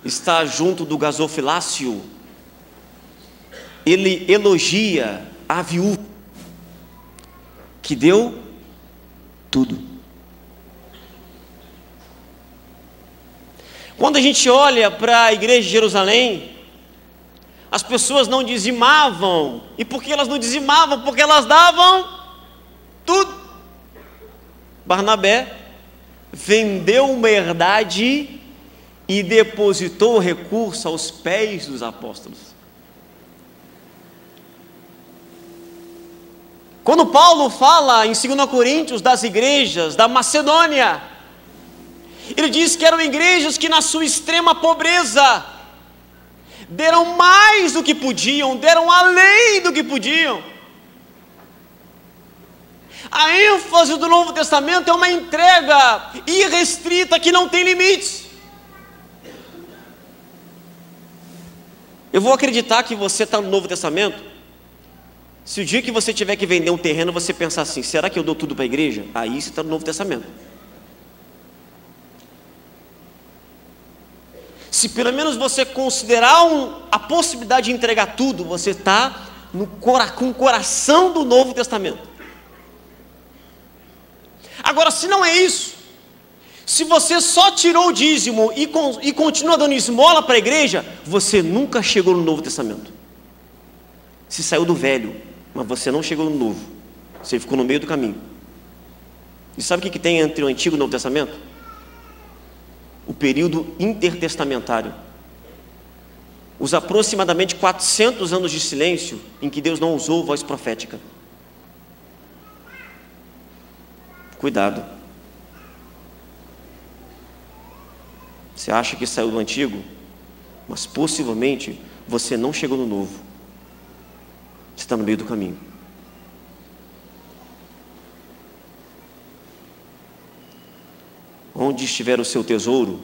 está junto do gasofilácio, ele elogia a viúva que deu tudo. Quando a gente olha para a igreja de Jerusalém, as pessoas não dizimavam. E por que elas não dizimavam? Porque elas davam tudo. Barnabé vendeu uma herdade e depositou o recurso aos pés dos apóstolos. Quando Paulo fala em 2 Coríntios das igrejas da Macedônia, ele diz que eram igrejas que na sua extrema pobreza deram mais do que podiam, deram além do que podiam. A ênfase do Novo Testamento é uma entrega irrestrita que não tem limites. Eu vou acreditar que você está no Novo Testamento se o dia que você tiver que vender um terreno você pensar assim, será que eu dou tudo para a igreja? Aí você está no Novo Testamento. Se pelo menos você considerar a possibilidade de entregar tudo, você está com o coração do Novo Testamento. Agora, se não é isso, se você só tirou o dízimo e continua dando esmola para a igreja, você nunca chegou no Novo Testamento. Você saiu do velho, mas você não chegou no novo. Você ficou no meio do caminho. E sabe o que tem entre o Antigo e o Novo Testamento? O período intertestamentário, os aproximadamente 400 anos de silêncio em que Deus não usou voz profética. Cuidado. Você acha que saiu do antigo, mas possivelmente você não chegou no novo. Você está no meio do caminho. Onde estiver o seu tesouro,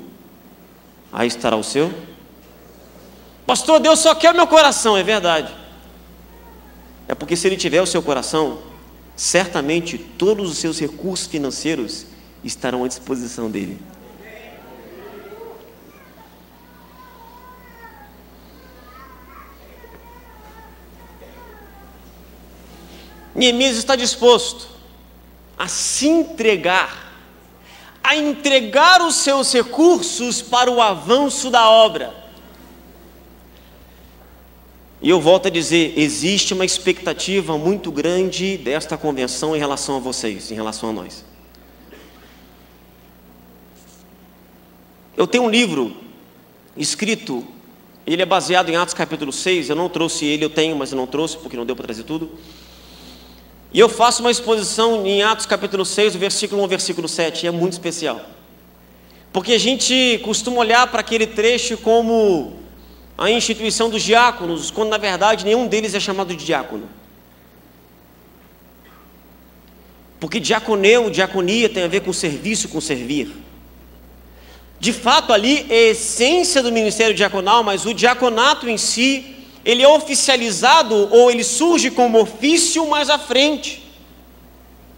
aí estará o seu. Pastor, Deus só quer meu coração. É verdade. É porque se Ele tiver o seu coração, certamente todos os seus recursos financeiros estarão à disposição dEle. Neemias está disposto a se entregar, a entregar os seus recursos para o avanço da obra. E eu volto a dizer, existe uma expectativa muito grande desta convenção em relação a vocês, em relação a nós. Eu tenho um livro escrito, ele é baseado em Atos capítulo 6, eu não trouxe ele, eu tenho, mas eu não trouxe porque não deu para trazer tudo. E eu faço uma exposição em Atos capítulo 6, versículo 1 ao versículo 7, e é muito especial. Porque a gente costuma olhar para aquele trecho como a instituição dos diáconos, quando na verdade nenhum deles é chamado de diácono. Porque diaconeu, diaconia tem a ver com serviço, com servir. De fato ali é a essência do ministério diaconal, mas o diaconato em si, ele é oficializado ou ele surge como ofício mais à frente.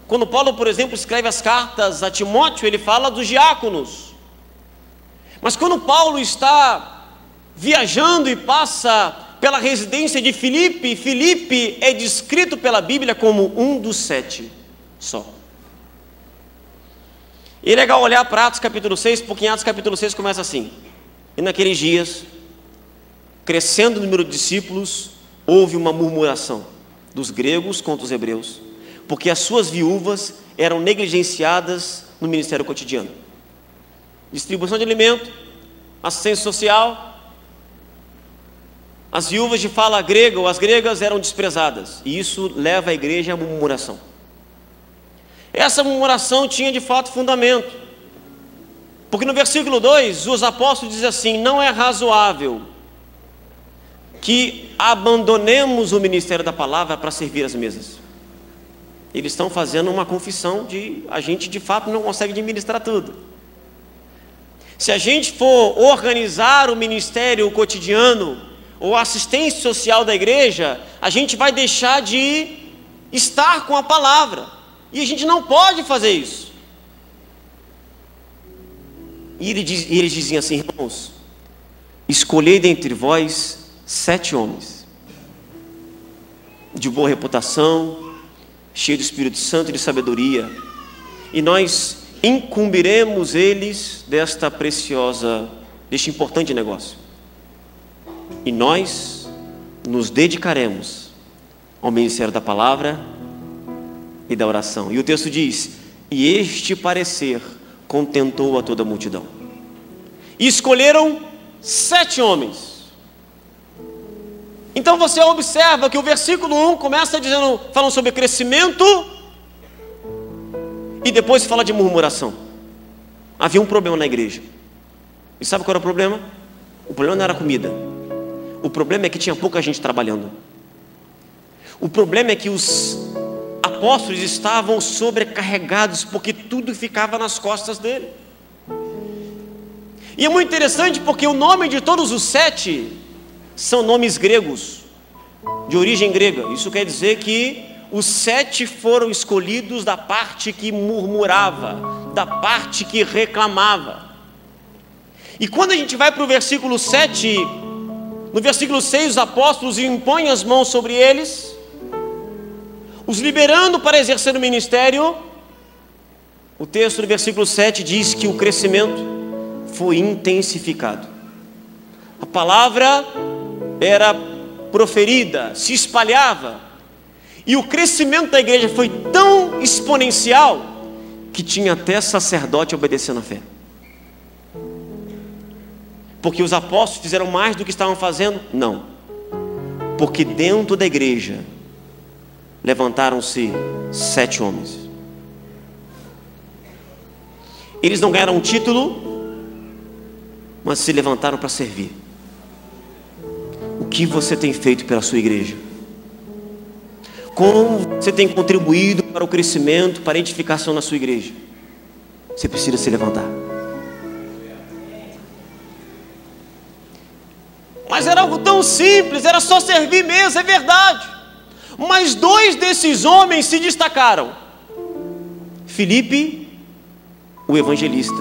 Quando Paulo, por exemplo, escreve as cartas a Timóteo, ele fala dos diáconos. Mas quando Paulo está viajando e passa pela residência de Filipe. Filipe é descrito pela Bíblia como um dos 7 só. E é legal olhar para Atos capítulo 6, porque em Atos capítulo 6 começa assim: e naqueles dias, crescendo o número de discípulos, houve uma murmuração dos gregos contra os hebreus, porque as suas viúvas eram negligenciadas no ministério cotidiano. Distribuição de alimento, assistência social. As viúvas de fala grega ou as gregas eram desprezadas, e isso leva a igreja à murmuração. Essa murmuração tinha de fato fundamento, porque no versículo 2 os apóstolos dizem assim: não é razoável que abandonemos o ministério da palavra para servir as mesas. Eles estão fazendo uma confissão de a gente de fato não consegue administrar tudo. Se a gente for organizar o ministério cotidiano ou a assistência social da igreja, a gente vai deixar de estar com a palavra, e a gente não pode fazer isso. E eles diziam assim: irmãos, escolhei dentre vós 7 homens de boa reputação, cheios do Espírito Santo e de sabedoria, e nós incumbiremos eles deste importante negócio, e nós nos dedicaremos ao ministério da palavra e da oração. E o texto diz: e este parecer contentou a toda a multidão. E escolheram 7 homens. Então você observa que o versículo 1 começa falando sobre crescimento, e depois fala de murmuração. Havia um problema na igreja. E sabe qual era o problema? O problema não era a comida. O problema é que tinha pouca gente trabalhando. O problema é que os apóstolos estavam sobrecarregados, porque tudo ficava nas costas dele. E é muito interessante porque o nome de todos os 7 são nomes gregos, de origem grega. Isso quer dizer que os 7 foram escolhidos da parte que murmurava, da parte que reclamava. E quando a gente vai para o versículo 7, no versículo 6, os apóstolos impõem as mãos sobre eles, os liberando para exercer o ministério. O texto do versículo 7 diz que o crescimento foi intensificado. A palavra era proferida, se espalhava, e o crescimento da igreja foi tão exponencial que tinha até sacerdote obedecendo a fé. Porque os apóstolos fizeram mais do que estavam fazendo? Não. Porque dentro da igreja levantaram-se 7 homens. Eles não ganharam um título, mas se levantaram para servir. O que você tem feito pela sua igreja? Como você tem contribuído para o crescimento, para a edificação na sua igreja? Você precisa se levantar. Mas era algo tão simples, era só servir mesmo, é verdade. Mas 2 desses homens se destacaram: Filipe, o evangelista.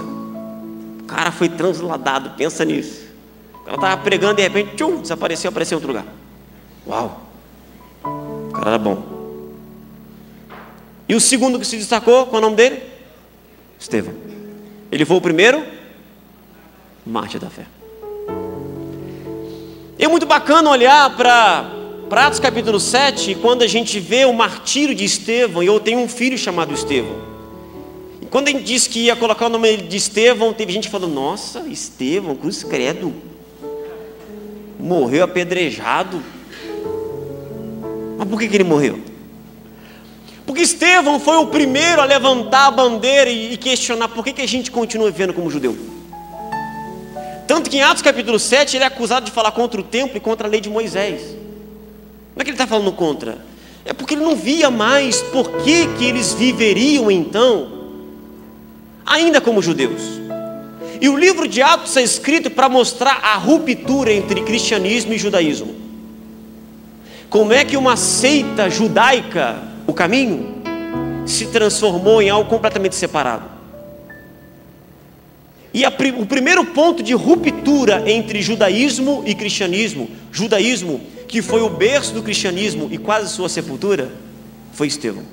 O cara foi transladado, pensa nisso. O cara estava pregando e de repente, desapareceu, apareceu em outro lugar. Uau, o cara era bom. E o segundo que se destacou, qual é o nome dele? Estevão. Ele foi o primeiro mártir da fé. É muito bacana olhar para Atos capítulo 7, quando a gente vê o martírio de Estevão. E eu tenho um filho chamado Estevão. E quando a gente disse que ia colocar o nome de Estevão, teve gente falando: nossa, Estevão, cruz credo, morreu apedrejado. Mas por que ele morreu? Porque Estevão foi o primeiro a levantar a bandeira e questionar por que a gente continua vivendo como judeu. Tanto que em Atos capítulo 7 ele é acusado de falar contra o templo e contra a lei de Moisés. Não é que ele está falando contra, é porque ele não via mais por que eles viveriam então ainda como judeus. E o livro de Atos é escrito para mostrar a ruptura entre cristianismo e judaísmo. Como é que uma seita judaica, o caminho, se transformou em algo completamente separado. E o primeiro ponto de ruptura entre judaísmo e cristianismo, judaísmo que foi o berço do cristianismo e quase sua sepultura, foi Estevão.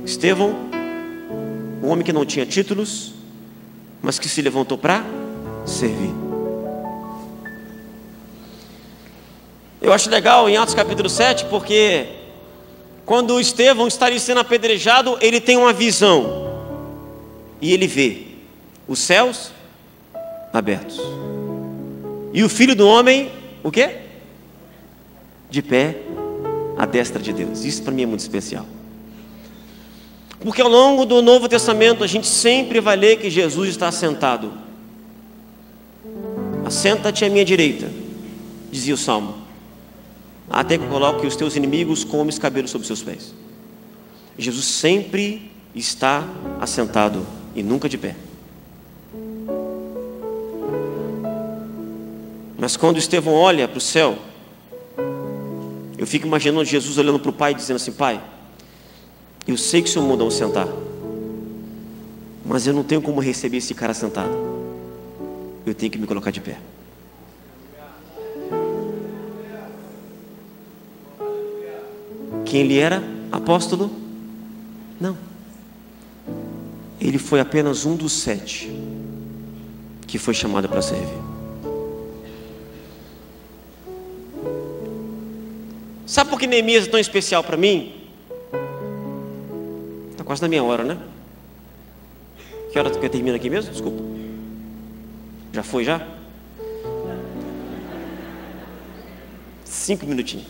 Estevão, um homem que não tinha títulos, mas que se levantou para servir. Eu acho legal em Atos capítulo 7, porque quando Estevão está ali sendo apedrejado, ele tem uma visão. E ele vê os céus abertos. E o Filho do Homem, o quê? De pé à destra de Deus. Isso para mim é muito especial. Porque ao longo do Novo Testamento a gente sempre vai ler que Jesus está sentado. Assenta-te à minha direita, dizia o Salmo, até que eu coloque os teus inimigos como escabelo sobre seus pés. Jesus sempre está assentado e nunca de pé. Mas quando Estevão olha para o céu, eu fico imaginando Jesus olhando para o Pai e dizendo assim: Pai, eu sei que o Senhor mandou sentar, mas eu não tenho como receber esse cara sentado. Eu tenho que me colocar de pé. Quem ele era? Apóstolo? Não. Ele foi apenas um dos 7 que foi chamado para servir. Sabe por que Neemias é tão especial para mim? Está quase na minha hora, né? Que hora que termina aqui mesmo? Desculpa. Já foi já? 5 minutinhos.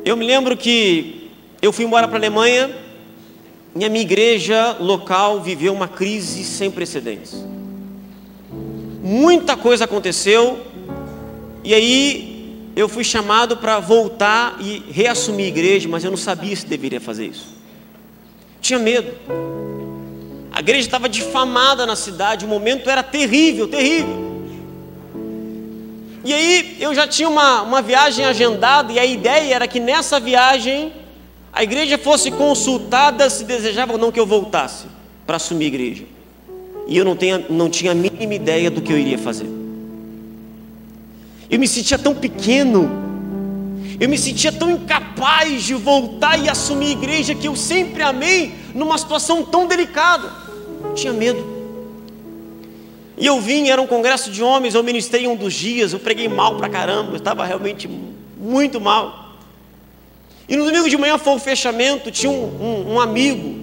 Eu me lembro que eu fui embora para a Alemanha e a minha igreja local viveu uma crise sem precedentes. Muita coisa aconteceu e aí eu fui chamado para voltar e reassumir a igreja, mas eu não sabia se deveria fazer isso. Tinha medo. A igreja estava difamada na cidade, o momento era terrível, terrível. E aí eu já tinha uma viagem agendada, e a ideia era que nessa viagem a igreja fosse consultada se desejava ou não que eu voltasse para assumir a igreja. E eu não tinha a mínima ideia do que eu iria fazer. Eu me sentia tão pequeno, eu me sentia tão incapaz de voltar e assumir a igreja que eu sempre amei numa situação tão delicada. Tinha medo. E eu vim, era um congresso de homens, eu ministrei um dos dias, eu preguei mal pra caramba, eu estava realmente muito mal. E no domingo de manhã foi o fechamento, tinha um amigo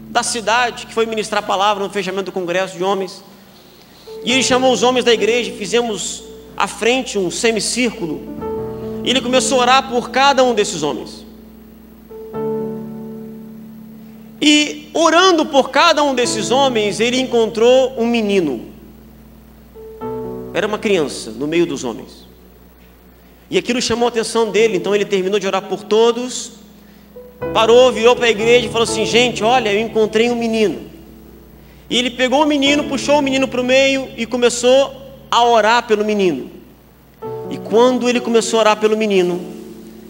da cidade que foi ministrar a palavra no fechamento do congresso de homens. E ele chamou os homens da igreja, fizemos à frente um semicírculo. E ele começou a orar por cada um desses homens. E orando por cada um desses homens, ele encontrou um menino. Era uma criança no meio dos homens. E aquilo chamou a atenção dele. Então ele terminou de orar por todos, parou, virou para a igreja e falou assim: gente, olha, eu encontrei um menino. E ele pegou o menino, puxou o menino para o meio e começou a orar pelo menino. E quando ele começou a orar pelo menino,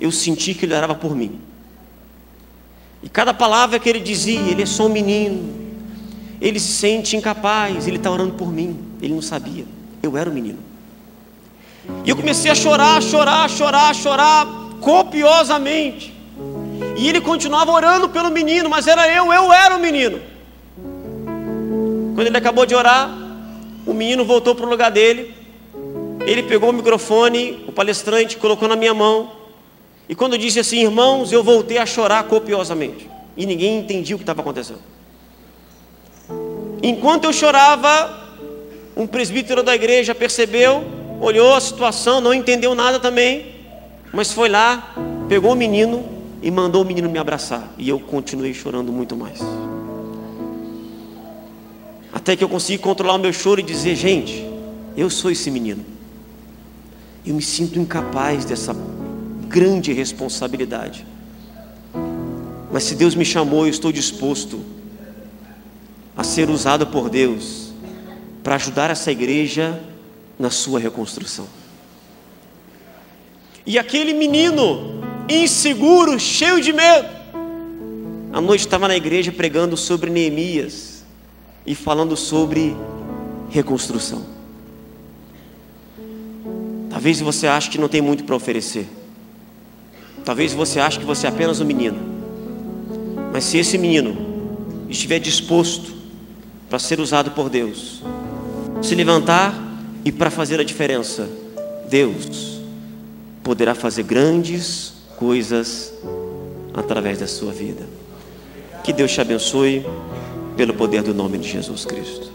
eu senti que ele orava por mim. E cada palavra que ele dizia: ele é só um menino, ele se sente incapaz, ele está orando por mim. Ele não sabia, eu era o menino. E eu comecei a chorar copiosamente. E ele continuava orando pelo menino, mas eu era o menino. Quando ele acabou de orar, o menino voltou para o lugar dele. Ele pegou o microfone, o palestrante, colocou na minha mão. E quando eu disse assim: irmãos, eu voltei a chorar copiosamente. E ninguém entendia o que estava acontecendo. Enquanto eu chorava, um presbítero da igreja percebeu, olhou a situação, não entendeu nada também, mas foi lá, pegou o menino e mandou o menino me abraçar. E eu continuei chorando muito mais. Até que eu consegui controlar o meu choro e dizer: gente, eu sou esse menino. Eu me sinto incapaz dessa grande responsabilidade. Mas se Deus me chamou, eu estou disposto a ser usado por Deus para ajudar essa igreja na sua reconstrução. E aquele menino inseguro, cheio de medo, À noite estava na igreja pregando sobre Neemias e falando sobre reconstrução. Talvez você ache que não tem muito para oferecer. Talvez você ache que você é apenas um menino. Mas se esse menino estiver disposto para ser usado por Deus, se levantar e para fazer a diferença, Deus poderá fazer grandes coisas através da sua vida. Que Deus te abençoe pelo poder do nome de Jesus Cristo.